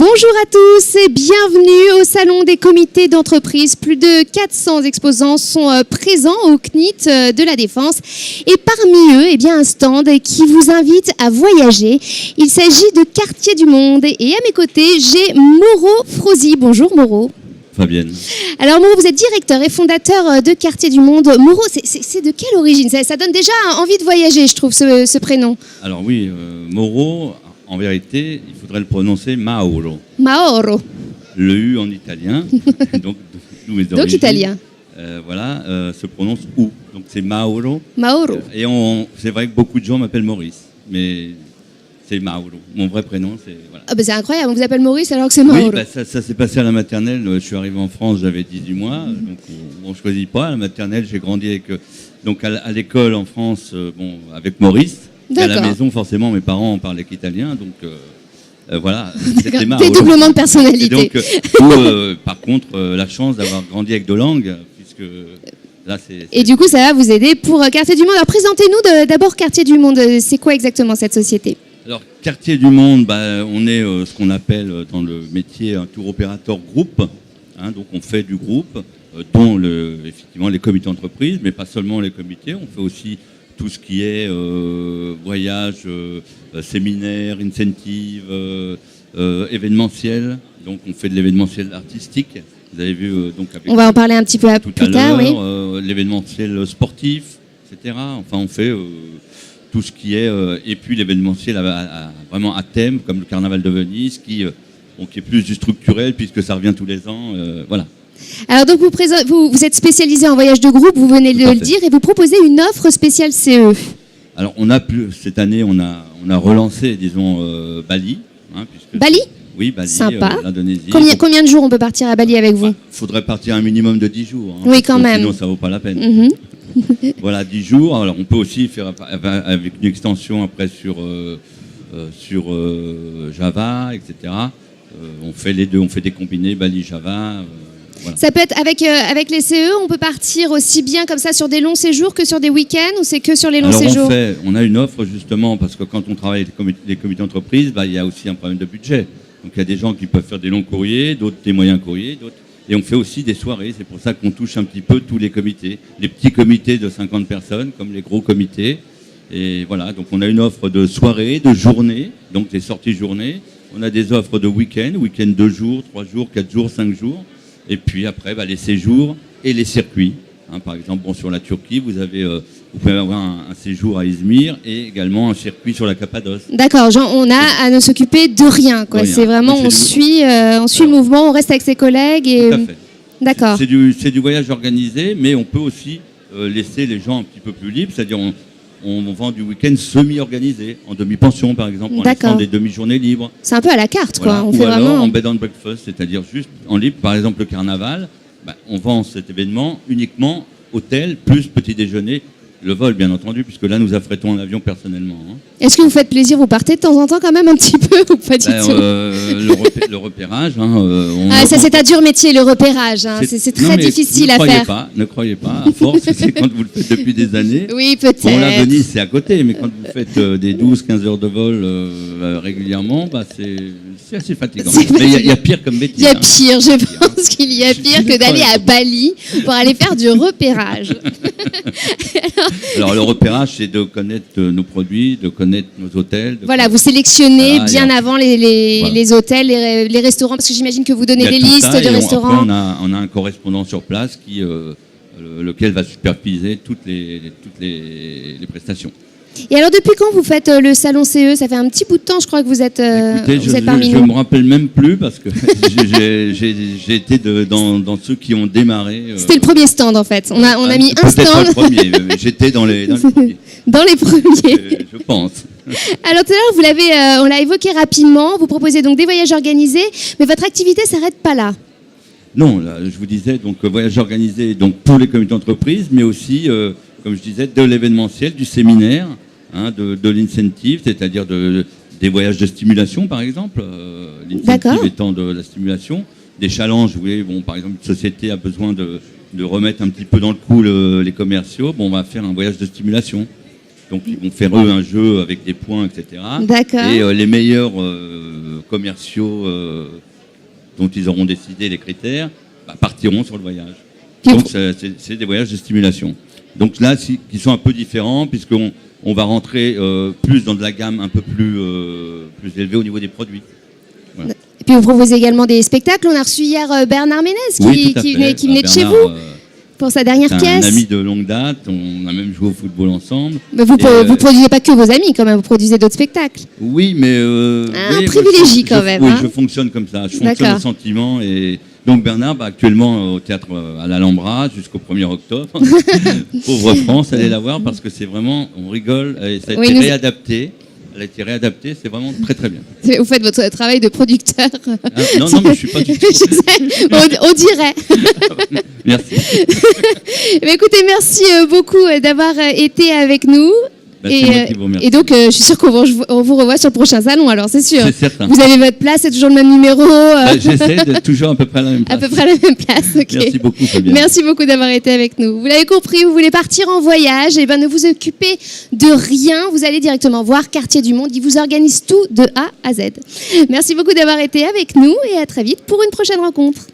Bonjour à tous et bienvenue au Salon des comités d'entreprise. Plus de 400 exposants sont présents au CNIT de la Défense. Et parmi eux, un stand qui vous invite à voyager. Il s'agit de Quartier du Monde. Et à mes côtés, j'ai Mauro Frosi. Bonjour Mauro. Fabienne. Alors Mauro, vous êtes directeur et fondateur de Quartier du Monde. Mauro, c'est de quelle origine? Ça donne déjà envie de voyager, je trouve, ce prénom. Alors oui, Mauro, en vérité, il faudrait le prononcer Mauro. Mauro. Le U en italien, donc d'où mes origines. Donc italien. Se prononce OU. Donc c'est Mauro. Mauro. Et c'est vrai que beaucoup de gens m'appellent Maurice, mais c'est Mauro. Mon vrai prénom, c'est... Voilà. Ah c'est incroyable, on vous appelle Maurice alors que c'est Mauro. Oui, ça s'est passé à la maternelle. Je suis arrivé en France, j'avais 18 mois, donc on ne choisit pas. À la maternelle, j'ai grandi avec... donc à l'école en France, avec Maurice. Et à la maison, forcément, mes parents parlaient qu'italien, donc voilà, c'était Mauro. Dédoublement de personnalité. Et donc, par contre, la chance d'avoir grandi avec deux langues, puisque là, c'est... Et du coup, ça va vous aider pour Quartier du Monde. Alors, présentez-nous d'abord Quartier du Monde. C'est quoi exactement cette société? Alors, Quartier du Monde, on est ce qu'on appelle dans le métier un tour opérateur groupe. Donc, on fait du groupe, dont effectivement les comités d'entreprise, mais pas seulement les comités. On fait aussi tout ce qui est voyage, séminaire, incentive, événementiel. Donc, on fait de l'événementiel artistique. Vous avez vu on va en parler un petit peu plus tard, oui. L'événementiel sportif, etc. Enfin, on fait tout ce qui est... et puis l'événementiel vraiment à thème, comme le Carnaval de Venise, qui est plus du structurel, puisque ça revient tous les ans. Voilà. Alors donc vous êtes spécialisé en voyage de groupe, vous venez de le dire, et vous proposez une offre spéciale CE. Alors cette année, on a relancé, disons, Bali. Bali? Oui, Bali, sympa. L'Indonésie. Combien de jours on peut partir à Bali avec vous? Il faudrait partir un minimum de 10 jours. Oui, quand même. Sinon, ça ne vaut pas la peine. Voilà, 10 jours. Alors, on peut aussi faire avec une extension après sur Java, etc. On fait les deux, on fait des combinés Bali-Java. Voilà. Ça peut être avec les CE, on peut partir aussi bien comme ça sur des longs séjours que sur des week-ends, ou c'est que sur les longs séjours? On a une offre justement, parce que quand on travaille avec les comités d'entreprise, il y a aussi un problème de budget. Donc il y a des gens qui peuvent faire des longs courriers, d'autres des moyens courriers, et on fait aussi des soirées. C'est pour ça qu'on touche un petit peu tous les comités. Les petits comités de 50 personnes, comme les gros comités. Et voilà, donc on a une offre de soirée, de journée, donc des sorties journées. On a des offres de week-end 2 jours, 3 jours, 4 jours, 5 jours. Et puis après, les séjours et les circuits. Par exemple, sur la Turquie, vous pouvez avoir un séjour à Izmir et également un circuit sur la Cappadoce. D'accord, on a à ne s'occuper de rien, quoi. C'est vraiment, on suit le mouvement, on reste avec ses collègues. Et... Tout à fait. D'accord. C'est du voyage organisé, mais on peut aussi laisser les gens un petit peu plus libres, c'est-à-dire on vend du week-end semi-organisé, en demi-pension par exemple, en laissant des demi-journées libres. C'est un peu à la carte, voilà. quoi. Ou alors vraiment... en bed and breakfast, c'est-à-dire juste en libre. Par exemple, le carnaval, on vend cet événement uniquement hôtel plus petit déjeuner. Le vol, bien entendu, puisque là, nous affrétons en avion personnellement. Est-ce que vous faites plaisir? Vous partez de temps en temps quand même un petit peu ou pas du tout? Le repérage. Ça, c'est un dur métier, le repérage. C'est très difficile à faire. Ne croyez pas, à force, c'est quand vous le faites depuis des années. Oui, peut-être. La Venise, c'est à côté, mais quand vous faites des 12-15 heures de vol régulièrement, c'est assez fatigant. Mais il y a pire comme métier. Il y a pire, je pense qu'il y a pire que d'aller à Bali pour aller faire du repérage. Alors le repérage, c'est de connaître nos produits, de connaître nos hôtels. Voilà, vous sélectionnez bien avant les hôtels, les restaurants, parce que j'imagine que vous donnez des listes de restaurants. Après, on a un correspondant sur place lequel va superviser toutes les prestations. Et alors, depuis quand vous faites le salon CE? Ça fait un petit bout de temps, je crois que vous êtes, parmi nous. Je ne me rappelle même plus parce que j'ai été dans ceux qui ont démarré. C'était le premier stand, en fait. On a mis un stand. Peut-être pas le premier, mais j'étais dans les premiers. Dans les premiers. Je pense. Alors, tout à l'heure, on l'a évoqué rapidement. Vous proposez donc des voyages organisés, mais votre activité ne s'arrête pas là. Non, là, je vous disais, donc voyage organisé donc, pour les comités d'entreprise, mais aussi... comme je disais, de l'événementiel, du séminaire, de l'incentive, c'est-à-dire des voyages de stimulation, par exemple. L'incentive étant de la stimulation. Des challenges, vous voyez, par exemple, une société a besoin de remettre un petit peu dans le coup les commerciaux. On va faire un voyage de stimulation. Donc, ils vont faire, eux, un jeu avec des points, etc. D'accord. Et les meilleurs commerciaux dont ils auront décidé les critères partiront sur le voyage. Donc c'est des voyages de stimulation. Donc là, qui sont un peu différents puisqu'on va rentrer plus dans de la gamme un peu plus élevée au niveau des produits. Voilà. Et puis vous proposez également des spectacles. On a reçu hier Bernard Ménez qui venait de chez vous pour sa dernière pièce. Un ami de longue date, on a même joué au football ensemble. Mais vous ne produisez pas que vos amis quand même, vous produisez d'autres spectacles. Oui, mais... un privilégie quand même. Oui, je fonctionne comme ça, je fonctionne au sentiment. Et donc Bernard, actuellement au théâtre à l'Alhambra jusqu'au 1er octobre. Pauvre France, allez la voir parce que c'est vraiment, on rigole, et ça a été réadapté. Elle a été réadaptée, c'est vraiment très très bien. Vous faites votre travail de producteur. Non, mais je ne suis pas du tout. Je sais, on dirait. Merci. Mais écoutez, merci beaucoup d'avoir été avec nous. Et donc, je suis sûre qu'on vous revoit sur le prochain salon, alors c'est sûr. C'est certain. Vous avez votre place, c'est toujours le même numéro. J'essaie d'être toujours à peu près à la même place. À peu près à la même place, ok. Merci beaucoup, Fabien. Merci beaucoup d'avoir été avec nous. Vous l'avez compris, vous voulez partir en voyage, et ne vous occupez de rien. Vous allez directement voir Quartier du Monde. Il vous organise tout de A à Z. Merci beaucoup d'avoir été avec nous et à très vite pour une prochaine rencontre.